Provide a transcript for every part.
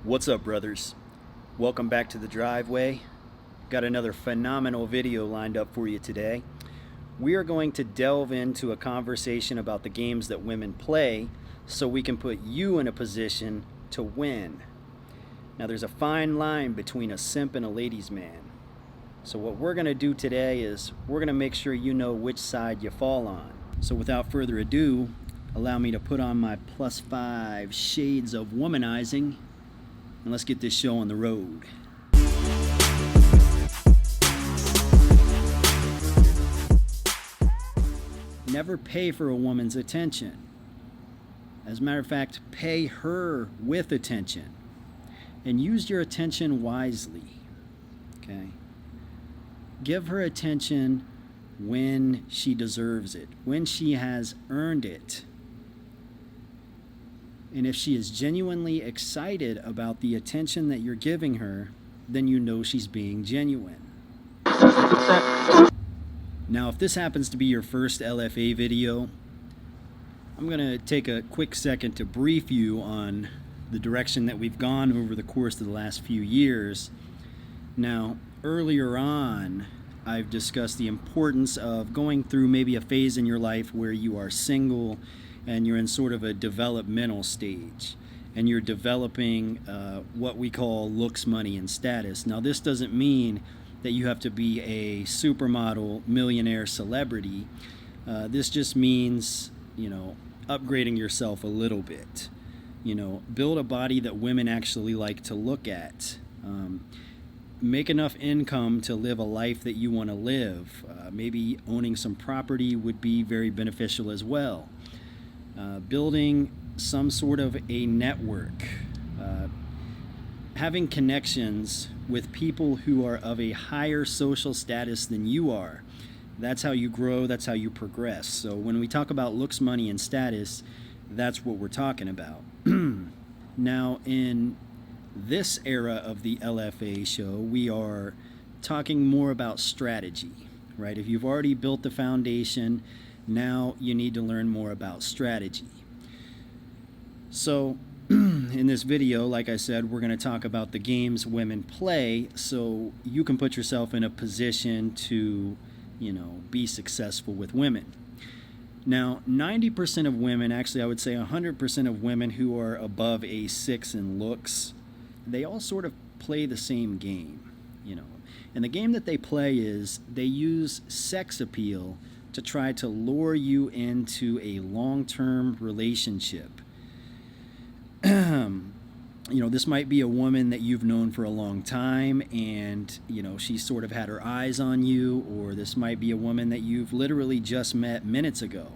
What's up, brothers? Welcome back to the driveway. Got another phenomenal video lined up for you today. We are going to delve into a conversation about the games that women play so we can put you in a position to win. Now, there's a fine line between a simp and a ladies' man. So what we're going to do today is we're going to make sure you know which side you fall on. So without further ado, allow me to put on my +5 shades of womanizing and let's get this show on the road. Never pay for a woman's attention. As a matter of fact, pay her with attention. And use your attention wisely. Okay? Give her attention when she deserves it, when she has earned it. And if she is genuinely excited about the attention that you're giving her, then you know she's being genuine. Now, if this happens to be your first LFA video, I'm going to take a quick second to brief you on the direction that we've gone over the course of the last few years. Now, earlier on, I've discussed the importance of going through maybe a phase in your life where you are single and you're in sort of a developmental stage and you're developing what we call looks, money, and status. Now, this doesn't mean that you have to be a supermodel, millionaire, celebrity. This just means, upgrading yourself a little bit. Build a body that women actually like to look at. Make enough income to live a life that you want to live. Maybe owning some property would be very beneficial as well. Building some sort of a network, having connections with people who are of a higher social status than you are. That's how you grow, that's how you progress. So when we talk about looks, money, and status, that's what we're talking about. Now, in this era of the LFA show, we are talking more about strategy, right? If you've already built the foundation, now you need to learn more about strategy. So in this video, like I said, we're going to talk about the games women play so you can put yourself in a position to, be successful with women. Now, 90% of women, actually I would say 100% of women who are above a 6 in looks, they all sort of play the same game, And the game that they play is they use sex appeal to try to lure you into a long-term relationship. This might be a woman that you've known for a long time and, she sort of had her eyes on you, or this might be a woman that you've literally just met minutes ago.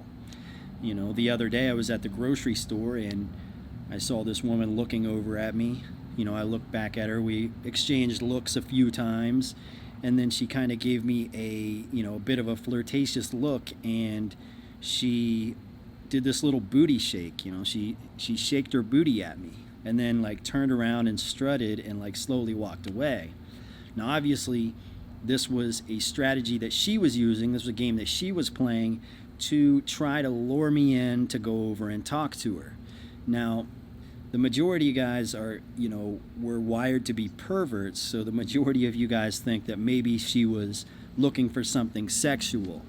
The other day I was at the grocery store and I saw this woman looking over at me. I looked back at her, we exchanged looks a few times, and then she kind of gave me a bit of a flirtatious look, and she did this little booty shake. She shaked her booty at me and then turned around and strutted and slowly walked away. Now, obviously, this was a strategy that she was using. This was a game that she was playing to try to lure me in to go over and talk to her. Now, the majority of you guys are, we're wired to be perverts, so the majority of you guys think that maybe she was looking for something sexual.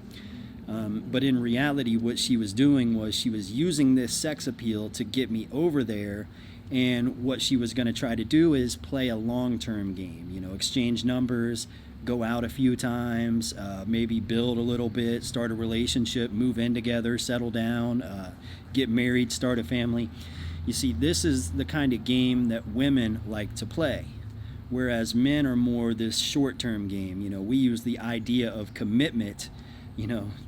But in reality, what she was doing was she was using this sex appeal to get me over there, and what she was going to try to do is play a long-term game, exchange numbers, go out a few times, maybe build a little bit, start a relationship, move in together, settle down, get married, start a family. You see, this is the kind of game that women like to play, whereas men are more this short-term game. We use the idea of commitment,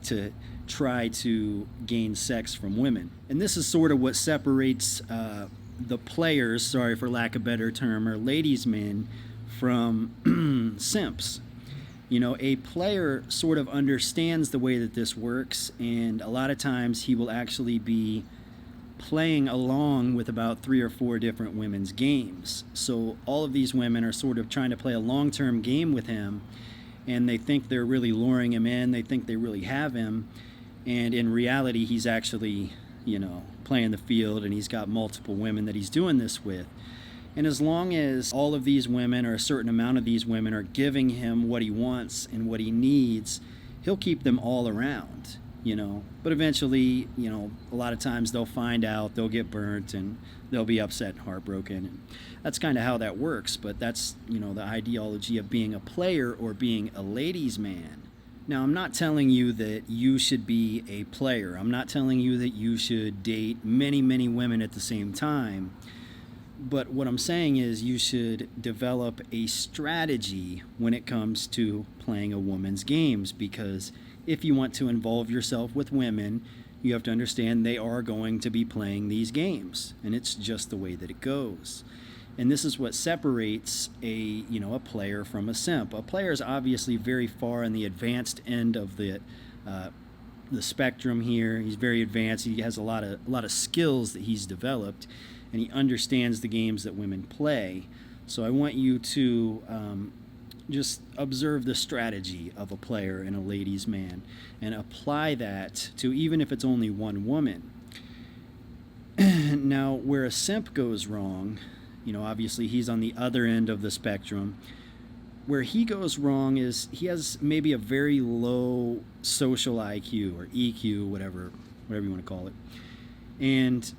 to try to gain sex from women. And this is sort of what separates the players, sorry for lack of a better term, or ladies' men from simps. A player sort of understands the way that this works, and a lot of times he will actually be playing along with about 3 or 4 different women's games. So all of these women are sort of trying to play a long-term game with him, and they think they're really luring him in, they think they really have him, and in reality he's actually, playing the field, and he's got multiple women that he's doing this with. And as long as all of these women, or a certain amount of these women, are giving him what he wants and what he needs, he'll keep them all around, But eventually, a lot of times they'll find out, they'll get burnt, and they'll be upset and heartbroken. And that's kind of how that works. But that's, the ideology of being a player or being a ladies' man. Now, I'm not telling you that you should be a player. I'm not telling you that you should date many, many women at the same time. But what I'm saying is you should develop a strategy when it comes to playing a woman's games, because if you want to involve yourself with women, you have to understand they are going to be playing these games, and it's just the way that it goes. And this is what separates a player from a simp. A player is obviously very far in the advanced end of the spectrum here. He's very advanced. He has a lot of skills that he's developed, and he understands the games that women play. So I want you to just observe the strategy of a player and a ladies' man and apply that to, even if it's only one woman. Now, where a simp goes wrong, obviously he's on the other end of the spectrum. Where he goes wrong is he has maybe a very low social IQ or EQ, whatever you want to call it. And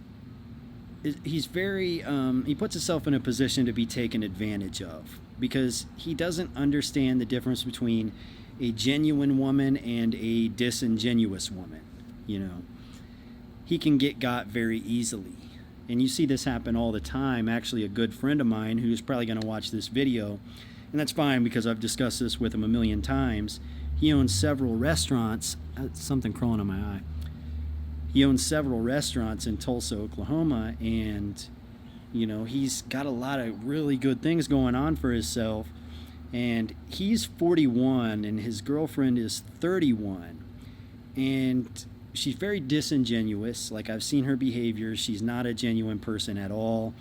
he's very, he puts himself in a position to be taken advantage of, because he doesn't understand the difference between a genuine woman and a disingenuous woman. He can get got very easily. And you see this happen all the time. Actually, a good friend of mine who's probably going to watch this video, and that's fine because I've discussed this with him a million times. He owns several restaurants. Something crawling on my eye. He owns several restaurants in Tulsa, Oklahoma, and he's got a lot of really good things going on for himself. And he's 41 and his girlfriend is 31. And she's very disingenuous. Like, I've seen her behavior. She's not a genuine person at all.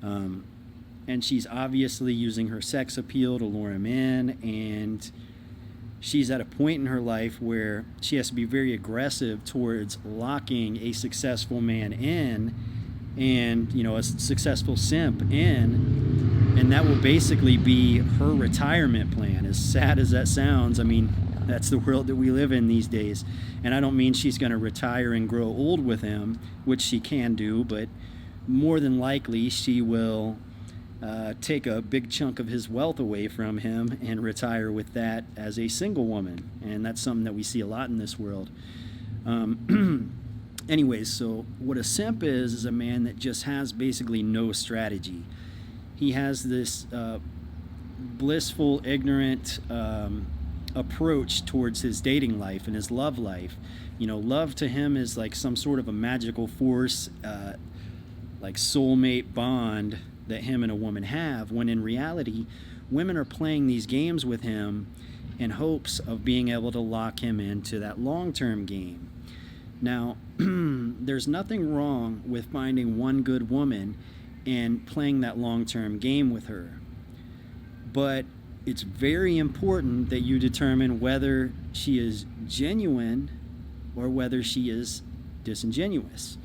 And she's obviously using her sex appeal to lure him in. And she's at a point in her life where she has to be very aggressive towards locking a successful man in, and a successful simp in, and that will basically be her retirement plan. As sad as that sounds, I mean, that's the world that we live in these days. And I don't mean she's going to retire and grow old with him, which she can do, but more than likely she will take a big chunk of his wealth away from him and retire with that as a single woman. And that's something that we see a lot in this world. Anyways, so what a simp is a man that just has basically no strategy. He has this blissful, ignorant approach towards his dating life and his love life. Love to him is like some sort of a magical force, like soulmate bond that him and a woman have, when in reality, women are playing these games with him in hopes of being able to lock him into that long-term game. Now, there's nothing wrong with finding one good woman and playing that long-term game with her. But it's very important that you determine whether she is genuine or whether she is disingenuous.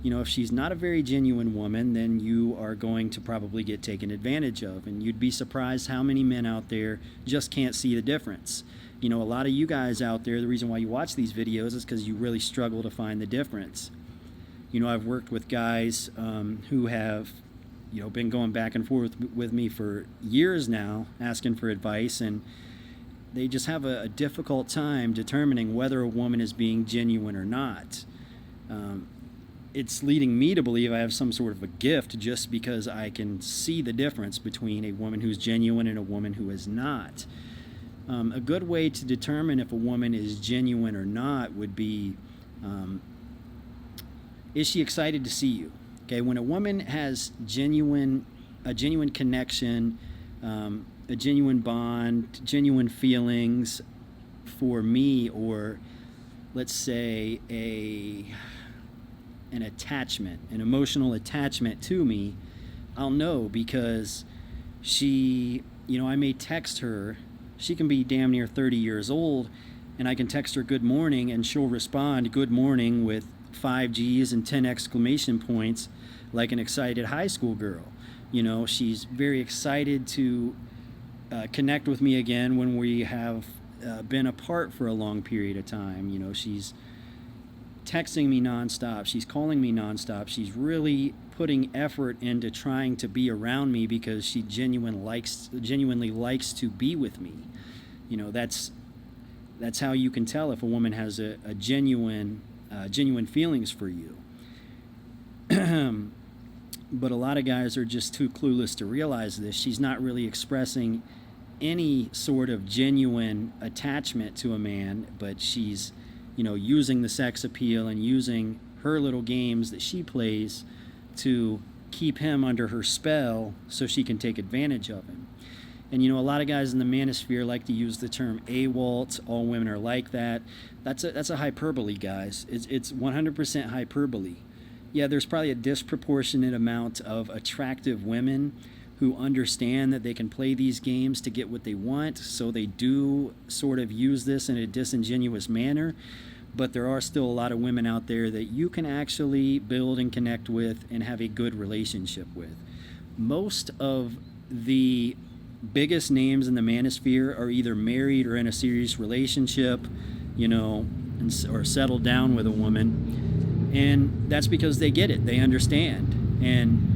If she's not a very genuine woman, then you are going to probably get taken advantage of. And you'd be surprised how many men out there just can't see the difference. A lot of you guys out there, the reason why you watch these videos is because you really struggle to find the difference. I've worked with guys who have, been going back and forth with me for years now, asking for advice, and they just have a difficult time determining whether a woman is being genuine or not. It's leading me to believe I have some sort of a gift just because I can see the difference between a woman who's genuine and a woman who is not. A good way to determine if a woman is genuine or not would be, is she excited to see you? Okay, when a woman has a genuine connection, a genuine bond, genuine feelings for me, or let's say an attachment, an emotional attachment to me, I'll know, because she, I may text her. She can be damn near 30 years old, and I can text her good morning, and she'll respond good morning with 5 G's and 10 exclamation points like an excited high school girl. She's very excited to connect with me again when we have been apart for a long period of time. She's texting me nonstop. She's calling me nonstop. She's really putting effort into trying to be around me because she genuinely likes to be with me. That's how you can tell if a woman has a genuine feelings for you. But a lot of guys are just too clueless to realize this. She's not really expressing any sort of genuine attachment to a man, but she's using the sex appeal and using her little games that she plays to keep him under her spell so she can take advantage of him. And a lot of guys in the manosphere like to use the term AWOLT, all women are like that. That's a hyperbole, guys. It's 100% hyperbole. Yeah, there's probably a disproportionate amount of attractive women who understand that they can play these games to get what they want, so they do sort of use this in a disingenuous manner. But there are still a lot of women out there that you can actually build and connect with and have a good relationship with. Most of the biggest names in the manosphere are either married or in a serious relationship, or settled down with a woman. And that's because they get it. They understand. And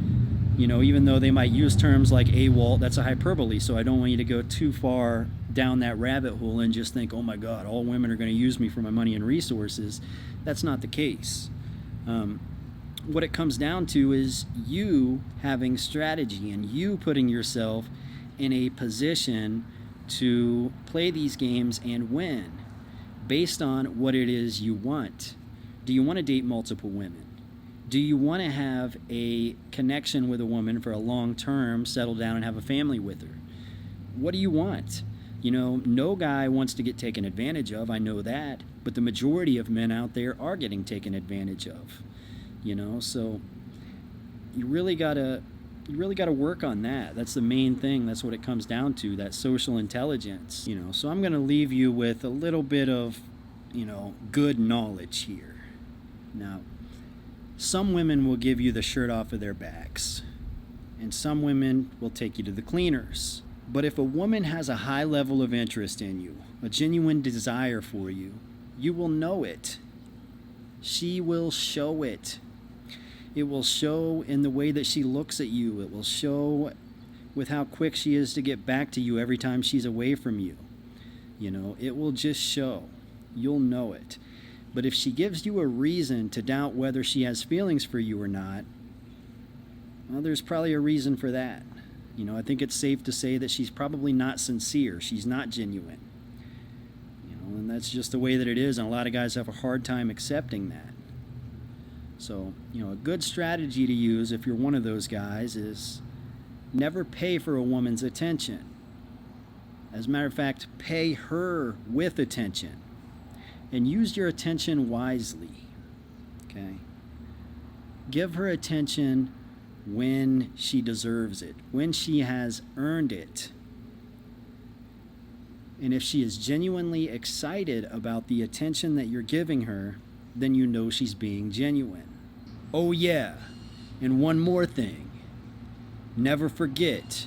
even though they might use terms like AWOL, that's a hyperbole, so I don't want you to go too far down that rabbit hole and just think, oh my God, all women are going to use me for my money and resources. That's not the case. What it comes down to is you having strategy and you putting yourself in a position to play these games and win based on what it is you want. Do you want to date multiple women? Do you want to have a connection with a woman for a long term, settle down and have a family with her? What do you want? No guy wants to get taken advantage of, I know that, but the majority of men out there are getting taken advantage of. So you really gotta work on that. That's the main thing. That's what it comes down to, that social intelligence. So I'm gonna leave you with a little bit of, good knowledge here. Now, some women will give you the shirt off of their backs, and some women will take you to the cleaners. But if a woman has a high level of interest in you, a genuine desire for you, you will know it. She will show it. It will show in the way that she looks at you. It will show with how quick she is to get back to you every time she's away from you. It will just show. You'll know it. But if she gives you a reason to doubt whether she has feelings for you or not, well, there's probably a reason for that. I think it's safe to say that she's probably not sincere. She's not genuine. And that's just the way that it is, and a lot of guys have a hard time accepting that. So, a good strategy to use if you're one of those guys is never pay for a woman's attention. As a matter of fact, pay her with attention. And use your attention wisely, okay? Give her attention when she deserves it, when she has earned it. And if she is genuinely excited about the attention that you're giving her, then you know she's being genuine. Oh yeah, and one more thing. Never forget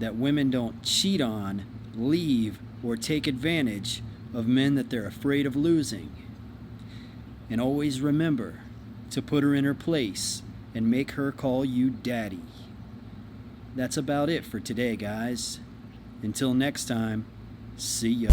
that women don't cheat on, leave, or take advantage of men that they're afraid of losing. And always remember to put her in her place and make her call you daddy. That's about it for today, guys. Until next time, see ya.